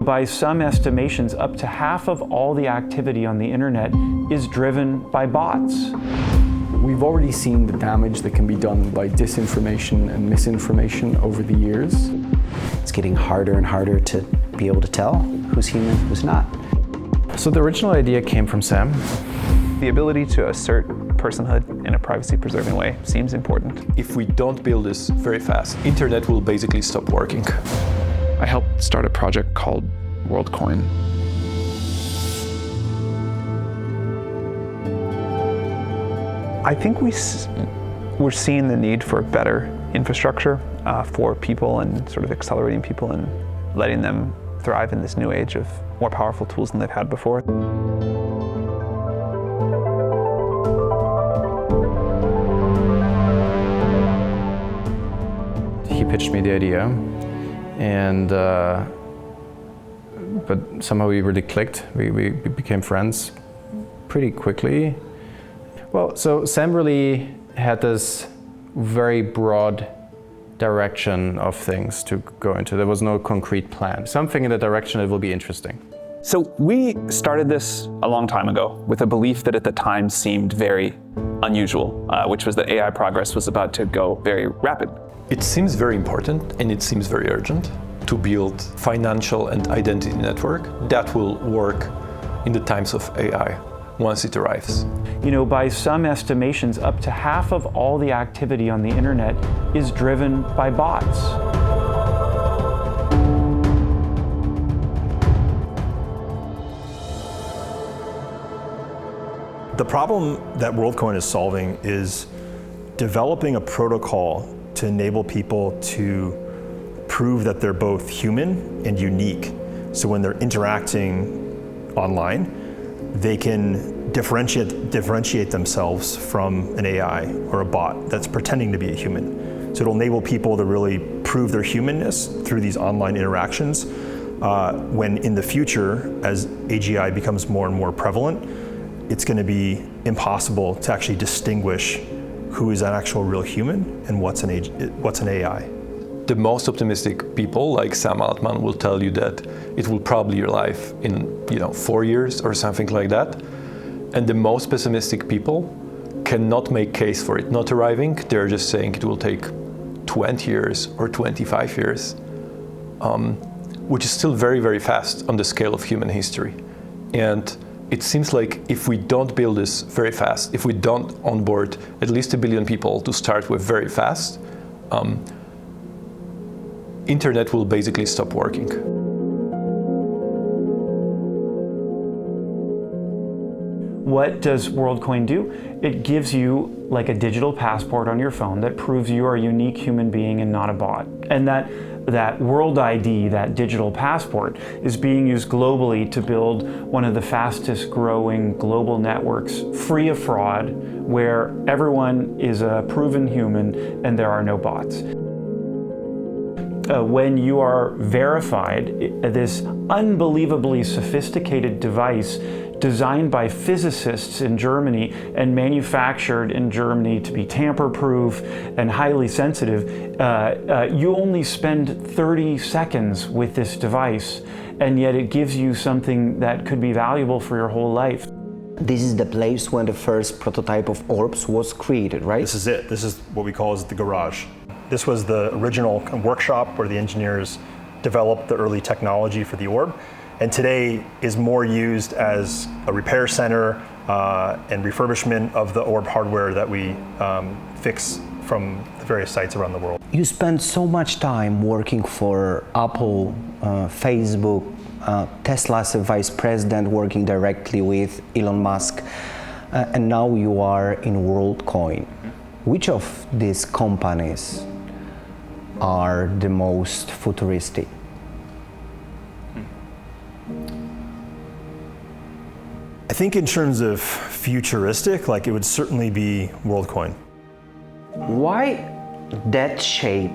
by some estimations, up to half of all the activity on the internet is driven by bots. We've already seen the damage that can be done by disinformation and misinformation over the years. It's getting harder and harder to be able to tell who's human, who's not. So the original idea came from Sam. The ability to assert personhood in a privacy-preserving way seems important. If we don't build this very fast, internet will basically stop working. I helped start a project called WorldCoin. I think we're seeing the need for better infrastructure for people and sort of accelerating people and letting them thrive in this new age of more powerful tools than they've had before. He pitched me the idea, and but somehow we really clicked. We became friends pretty quickly. Well, so Sam really had this very broad direction of things to go into. There was no concrete plan. Something in the direction that will be interesting. So we started this a long time ago with a belief that at the time seemed very unusual, which was that AI progress was about to go very rapid. It seems very important and it seems very urgent to build financial and identity network that will work in the times of AI once it arrives. You know, by some estimations, up to half of all the activity on the internet is driven by bots. The problem that WorldCoin is solving is developing a protocol to enable people to prove that they're both human and unique. So when they're interacting online, they can differentiate themselves from an AI or a bot that's pretending to be a human. So it'll enable people to really prove their humanness through these online interactions. When in the future, as AGI becomes more and more prevalent, it's going to be impossible to actually distinguish who is an actual real human and what's an AI. The most optimistic people, like Sam Altman, will tell you that it will probably arrive in 4 years or something like that. And the most pessimistic people cannot make case for it not arriving. They're just saying it will take 20 years or 25 years, which is still very, very fast on the scale of human history. And it seems like if we don't build this very fast, if we don't onboard at least 1 billion people to start with very fast, internet will basically stop working. What does WorldCoin do? It gives you like a digital passport on your phone that proves you are a unique human being and not a bot. And that World ID, that digital passport, is being used globally to build one of the fastest growing global networks, free of fraud, where everyone is a proven human and there are no bots. When you are verified, this unbelievably sophisticated device designed by physicists in Germany and manufactured in Germany to be tamper-proof and highly sensitive, you only spend 30 seconds with this device, and yet it gives you something that could be valuable for your whole life. This is the place when the first prototype of orbs was created, right? This is it. This is what we call the garage. This was the original workshop where the engineers developed the early technology for the orb, and today is more used as a repair center and refurbishment of the orb hardware that we fix from the various sites around the world. You spend so much time working for Apple, Facebook, Tesla's vice president, working directly with Elon Musk, and now you are in WorldCoin. Which of these companies are the most futuristic? I think in terms of futuristic, it would certainly be WorldCoin. Why that shape?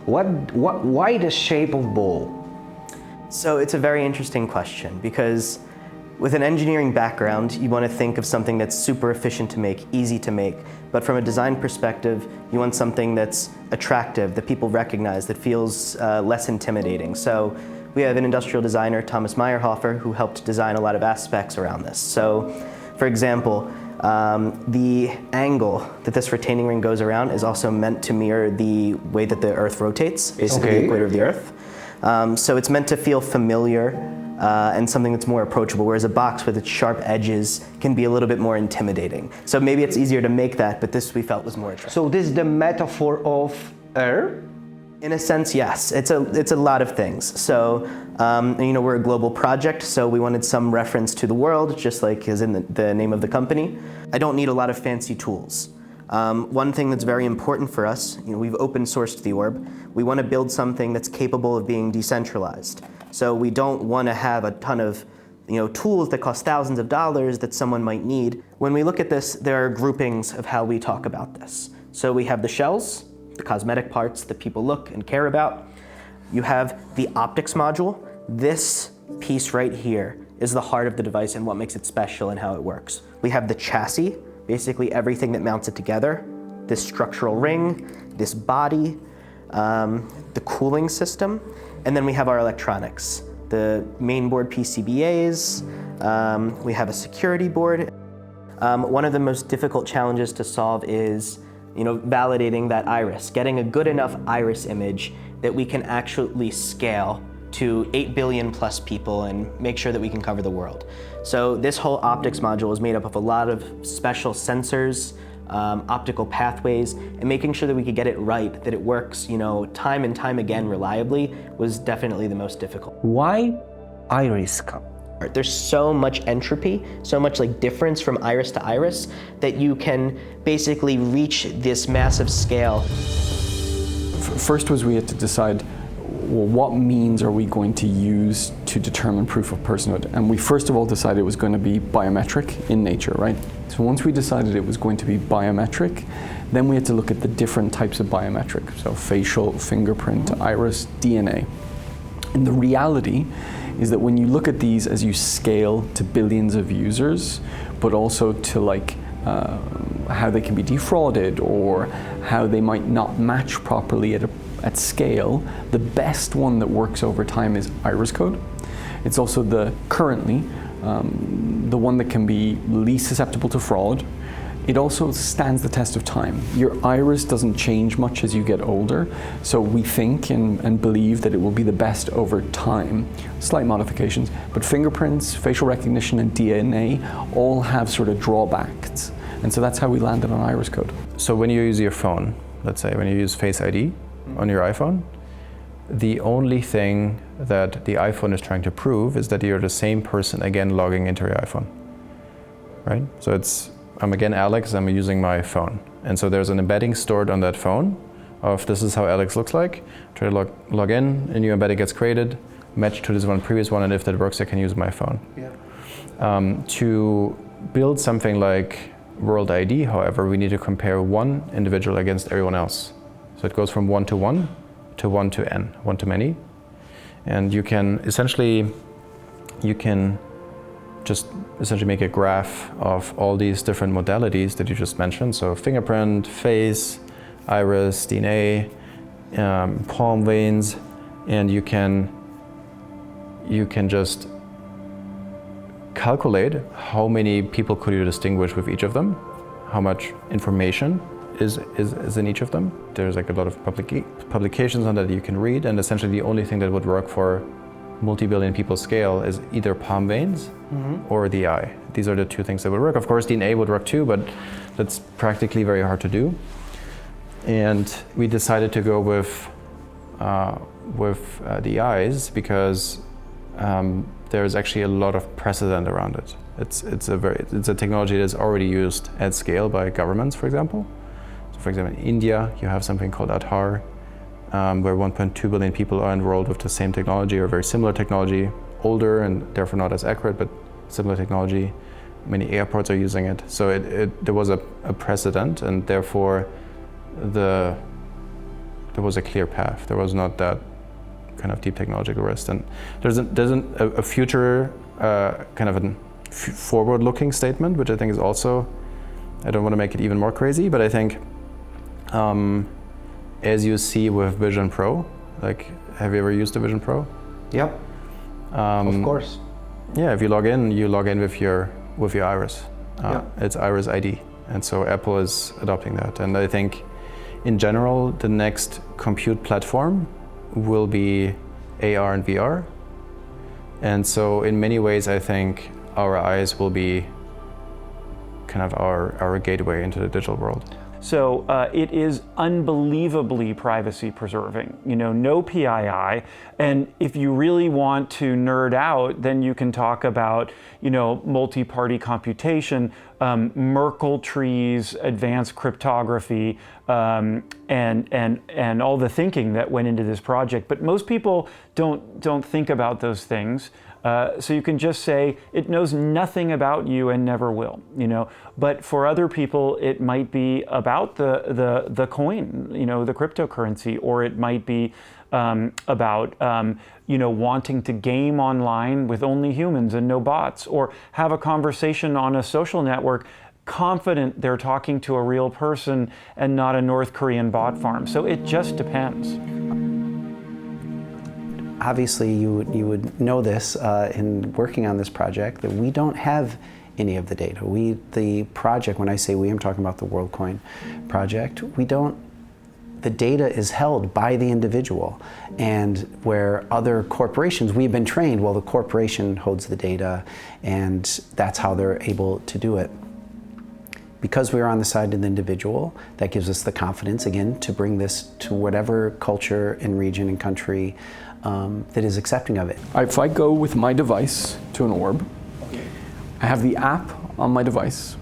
Why the shape of ball? So it's a very interesting question, because with an engineering background, you want to think of something that's super efficient to make, easy to make. But from a design perspective, you want something that's attractive, that people recognize, that feels less intimidating. So we have an industrial designer, Thomas Meyerhofer, who helped design a lot of aspects around this. So, for example, the angle that this retaining ring goes around is also meant to mirror the way that the Earth rotates, basically the equator of the Earth. So it's meant to feel familiar and something that's more approachable, whereas a box with its sharp edges can be a little bit more intimidating. So maybe it's easier to make that, but this we felt was more attractive. So this is the metaphor of air? In a sense, yes. It's a lot of things. So, we're a global project, so we wanted some reference to the world, just like is in the name of the company. I don't need a lot of fancy tools. One thing that's very important for us, we've open sourced the orb. We want to build something that's capable of being decentralized. So we don't want to have a ton of tools that cost thousands of dollars that someone might need. When we look at this, there are groupings of how we talk about this. So we have the shells, the cosmetic parts that people look and care about. You have the optics module. This piece right here is the heart of the device and what makes it special and how it works. We have the chassis, basically everything that mounts it together, this structural ring, this body, the cooling system, and then we have our electronics, the main board PCBAs, we have a security board. One of the most difficult challenges to solve is validating that iris, getting a good enough iris image that we can actually scale to 8 billion plus people and make sure that we can cover the world. So this whole optics module is made up of a lot of special sensors, optical pathways, and making sure that we could get it right, that it works, time and time again reliably was definitely the most difficult. Why iris scan? There's so much entropy, so much difference from iris to iris that you can basically reach this massive scale. First was we had to decide, well, what means are we going to use to determine proof of personhood? And we first of all decided it was going to be biometric in nature, right? So once we decided it was going to be biometric, then we had to look at the different types of biometric. So facial, fingerprint, iris, DNA. And the reality is that when you look at these as you scale to billions of users, but also to how they can be defrauded or how they might not match properly at scale, the best one that works over time is iris code. It's also currently the one that can be least susceptible to fraud. It also stands the test of time. Your iris doesn't change much as you get older, so we think and believe that it will be the best over time. Slight modifications, but fingerprints, facial recognition, and DNA all have sort of drawbacks. And so that's how we landed on iris code. So when you use your phone, let's say when you use Face ID on your iPhone, the only thing that the iPhone is trying to prove is that you're the same person again logging into your iPhone, right? So I'm again Alex, I'm using my phone. And so there's an embedding stored on that phone of this is how Alex looks like. Try to log in, a new embedding gets created, match to this previous one, and if that works, I can use my phone. Yeah. To build something like World ID, however, we need to compare one individual against everyone else. So it goes from 1 to 1 to 1 to n, 1 to many. And you can just essentially make a graph of all these different modalities that you just mentioned. So fingerprint, face, iris, DNA, palm veins, and you can just calculate how many people could you distinguish with each of them, how much information is in each of them. There's a lot of publications on that you can read, and essentially the only thing that would work for multi-billion people scale is either palm veins or the eye. These are the two things that would work. Of course, DNA would work too, but that's practically very hard to do. And we decided to go with the eyes because there's actually a lot of precedent around it. It's a technology that is already used at scale by governments, for example. So, for example, in India, you have something called Aadhaar, where 1.2 billion people are enrolled with the same technology or very similar technology, older and therefore not as accurate, but similar technology. Many airports are using it. So there was a precedent, and therefore there was a clear path. There was not that kind of deep technological risk. And there's a future kind of a forward-looking statement, which I think is also, I don't want to make it even more crazy, but I think as you see with Vision Pro, have you ever used a Vision Pro? Yep. Of course. Yeah, if you log in with your iris. It's Iris ID, and so Apple is adopting that. And I think, in general, the next compute platform will be AR and VR. And so, in many ways, I think our eyes will be kind of our gateway into the digital world. So it is unbelievably privacy preserving, no PII. And if you really want to nerd out, then you can talk about, multi-party computation, Merkle trees, advanced cryptography, and all the thinking that went into this project. But most people don't think about those things. So you can just say it knows nothing about you and never will, But for other people, it might be about the coin, the cryptocurrency, or it might be about wanting to game online with only humans and no bots, or have a conversation on a social network confident they're talking to a real person and not a North Korean bot farm. So it just depends. Obviously, you would know this in working on this project, that we don't have any of the data. The project, when I say we, I'm talking about the WorldCoin project, the data is held by the individual. And where other corporations, we've been trained, well, the corporation holds the data, and that's how they're able to do it. Because we are on the side of the individual, that gives us the confidence, again, to bring this to whatever culture and region and country that is accepting of it. If I go with my device to an orb, I have the app on my device.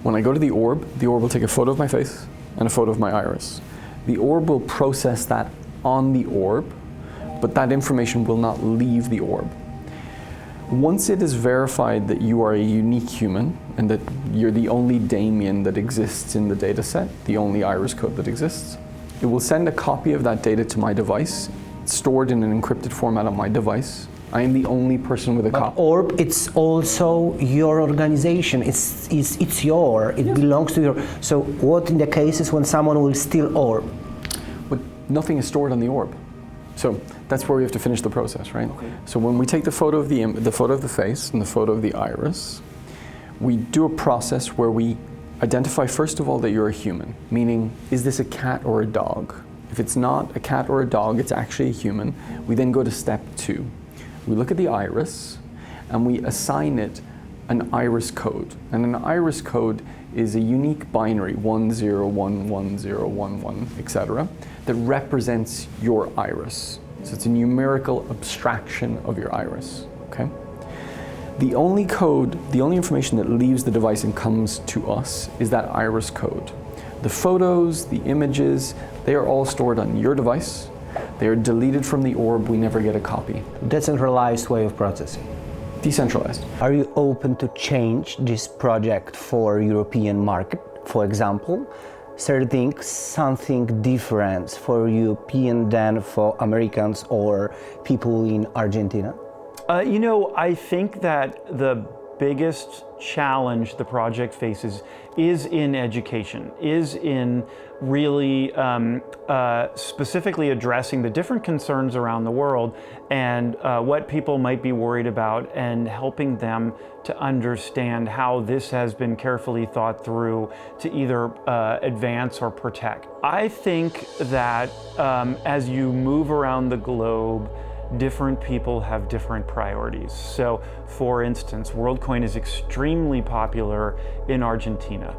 When I go to the orb will take a photo of my face and a photo of my iris. The orb will process that on the orb, but that information will not leave the orb. Once it is verified that you are a unique human and that you're the only Damien that exists in the data set, the only iris code that exists, it will send a copy of that data to my device, stored in an encrypted format on my device. I am the only person with a copy. Orb, it's also your organization. It belongs to your. So what in the cases when someone will steal Orb? But nothing is stored on the orb. So that's where we have to finish the process, right? Okay. So when we take the photo of the photo of the face and the photo of the iris, we do a process where we identify first of all that you're a human, meaning is this a cat or a dog? If it's not a cat or a dog, it's actually a human. We then go to step 2. We look at the iris and we assign it an iris code. And an iris code is a unique binary, 10111011, etc., that represents your iris. So it's a numerical abstraction of your iris, okay? The only information that leaves the device and comes to us is that iris code. The photos, the images, they are all stored on your device. They are deleted from the orb, we never get a copy. Decentralized way of processing. Decentralized. Are you open to change this project for European market, for example? Setting something different for European than for Americans or people in Argentina? I think that the biggest challenge the project faces is in education, is in really specifically addressing the different concerns around the world and what people might be worried about, and helping them to understand how this has been carefully thought through to either advance or protect. I think that as you move around the globe, different people have different priorities. So, for instance, WorldCoin is extremely popular in Argentina.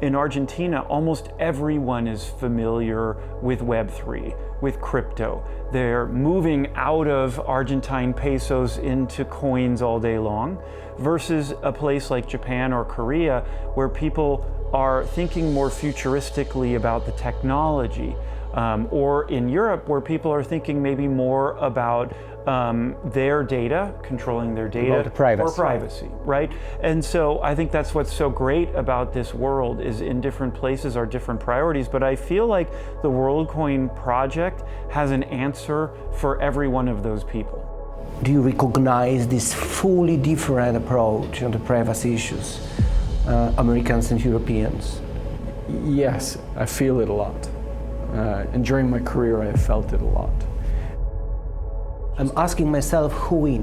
In Argentina, almost everyone is familiar with Web3, with crypto. They're moving out of Argentine pesos into coins all day long, versus a place like Japan or Korea, where people are thinking more futuristically about the technology. Or in Europe, where people are thinking maybe more about their data, controlling their data, or privacy, right? And so I think that's what's so great about this world, is in different places are different priorities, but I feel like the WorldCoin project has an answer for every one of those people. Do you recognize this fully different approach on the privacy issues, Americans and Europeans? Yes, I feel it a lot. And during my career, I have felt it a lot. I'm asking myself who win,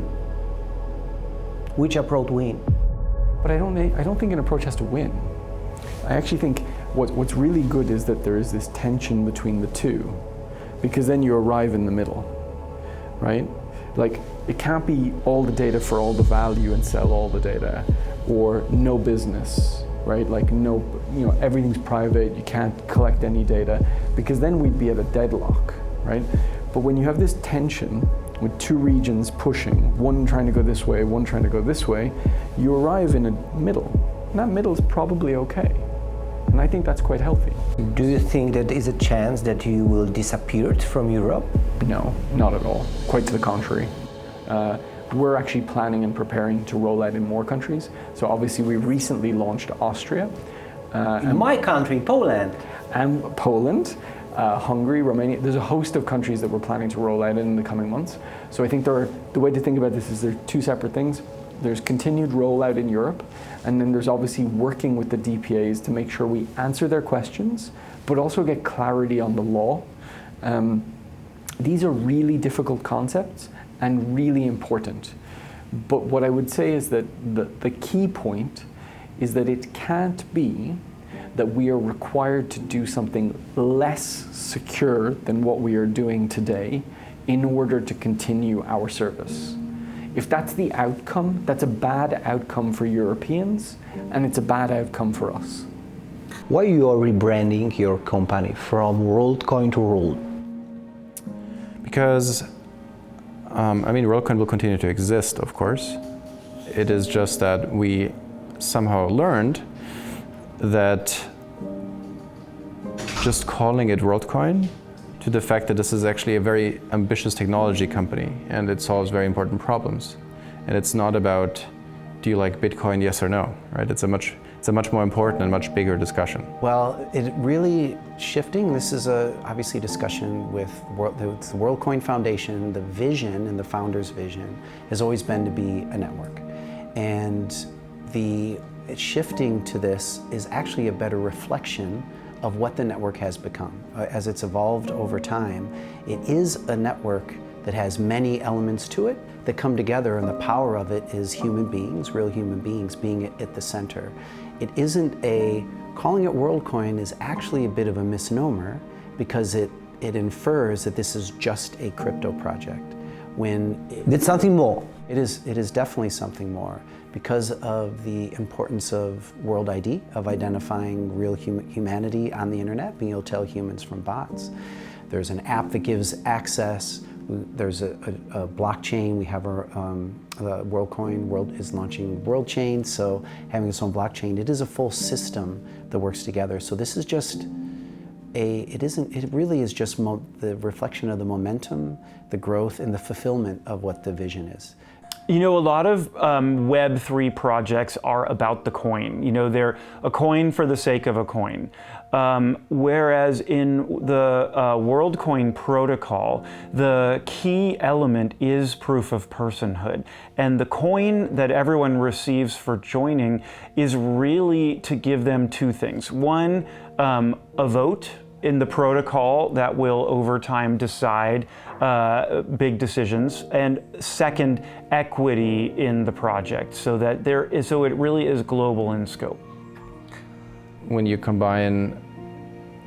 which approach win. But I don't think an approach has to win. I actually think what's really good is that there is this tension between the two, because then you arrive in the middle, right? Like, it can't be all the data for all the value and sell all the data, or no business, right? Like no, everything's private, you can't collect any data, because then we'd be at a deadlock, right? But when you have this tension with two regions pushing, one trying to go this way, one trying to go this way, you arrive in a middle. And that middle is probably okay. And I think that's quite healthy. Do you think that there is a chance that you will disappear from Europe? No, not at all. Quite to the contrary. We're actually planning and preparing to roll out in more countries. So obviously we recently launched Austria. In my country, Poland. And Poland, Hungary, Romania. There's a host of countries that we're planning to roll out in the coming months. So I think the way to think about this is there are two separate things. There's continued rollout in Europe, and then there's obviously working with the DPAs to make sure we answer their questions, but also get clarity on the law. These are really difficult concepts and really important. But what I would say is that the key point is that it can't be that we are required to do something less secure than what we are doing today in order to continue our service. If that's the outcome, that's a bad outcome for Europeans, and it's a bad outcome for us. Why you are rebranding your company from WorldCoin to World? Because, WorldCoin will continue to exist, of course. It is just that we somehow learned that just calling it WorldCoin, to the fact that this is actually a very ambitious technology company and it solves very important problems. And it's not about, do you like Bitcoin, yes or no, right? It's a much more important and much bigger discussion. Well, it really shifting, this is obviously discussion with the WorldCoin Foundation. The vision and the founder's vision has always been to be a network. And the shifting to this is actually a better reflection of what the network has become. As it's evolved over time, it is a network that has many elements to it that come together, and the power of it is human beings, real human beings being at the center. It isn't calling it WorldCoin is actually a bit of a misnomer, because it infers that this is just a crypto project. It's something more. It is definitely something more, because of the importance of World ID, of identifying real humanity on the internet, being able to tell humans from bots. There's an app that gives access. There's a blockchain. We have our the WorldCoin is launching WorldChain, so having its own blockchain. It is a full system that works together. So this is just it really is just the reflection of the momentum, the growth, and the fulfillment of what the vision is. A lot of Web3 projects are about the coin. They're a coin for the sake of a coin. Whereas in the WorldCoin protocol, the key element is proof of personhood. And the coin that everyone receives for joining is really to give them two things. One, a vote in the protocol that will over time decide big decisions, and second, equity in the project, so it really is global in scope. When you combine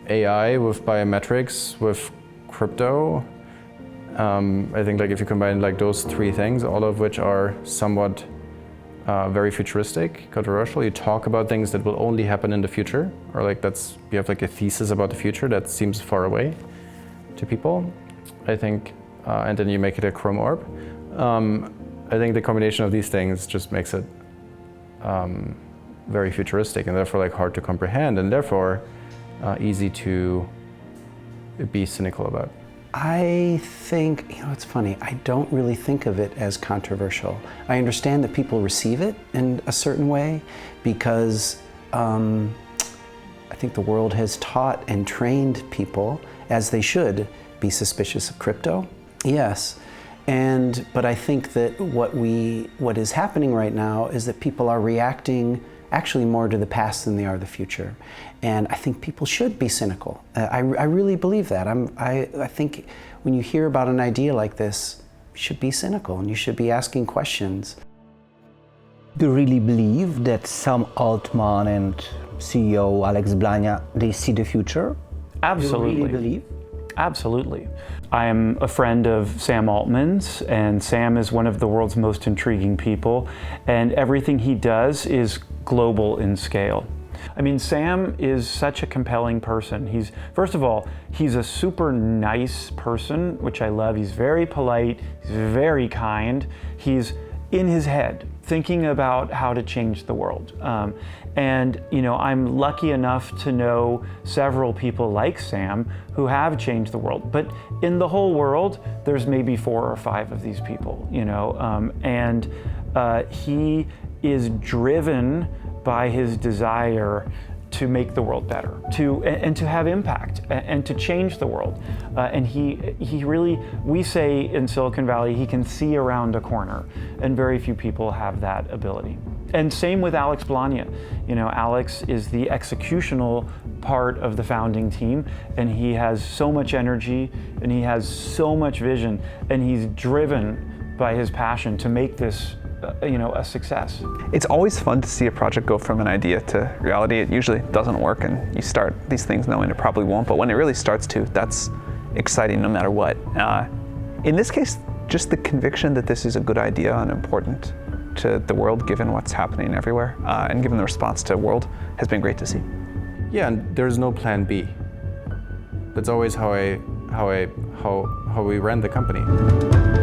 AI with biometrics with crypto, I think if you combine those three things, all of which are somewhat very futuristic, controversial. You talk about things that will only happen in the future, or you have a thesis about the future that seems far away to people, I think, and then you make it a chrome orb. I think the combination of these things just makes it very futuristic, and therefore hard to comprehend, and therefore easy to be cynical about. I think, it's funny, I don't really think of it as controversial. I understand that people receive it in a certain way, because I think the world has taught and trained people, as they should, be suspicious of crypto. Yes. But I think that what is happening right now is that people are reacting actually more to the past than they are the future. And I think people should be cynical. I really believe that. I think when you hear about an idea like this, should be cynical and you should be asking questions. Do you really believe that Sam Altman and CEO Alex Blania, they see the future? Absolutely. Do you really believe? Absolutely. I am a friend of Sam Altman's, and Sam is one of the world's most intriguing people, and everything he does is global in scale. I mean, Sam is such a compelling person. First of all, he's a super nice person, which I love. He's very polite, he's very kind. He's in his head, thinking about how to change the world. And I'm lucky enough to know several people like Sam who have changed the world. But in the whole world, there's maybe 4 or 5 of these people, and he is driven by his desire to make the world better, and to have impact, and to change the world. And he really, we say in Silicon Valley, he can see around a corner, and very few people have that ability. And same with Alex Blania. Alex is the executional part of the founding team, and he has so much energy, and he has so much vision, and he's driven by his passion to make this a success. It's always fun to see a project go from an idea to reality. It usually doesn't work, and you start these things knowing it probably won't, but when it really starts to, that's exciting no matter what. In this case, just the conviction that this is a good idea and important to the world, given what's happening everywhere, and given the response to the world, has been great to see. Yeah, and there's no plan B. That's always how we ran the company.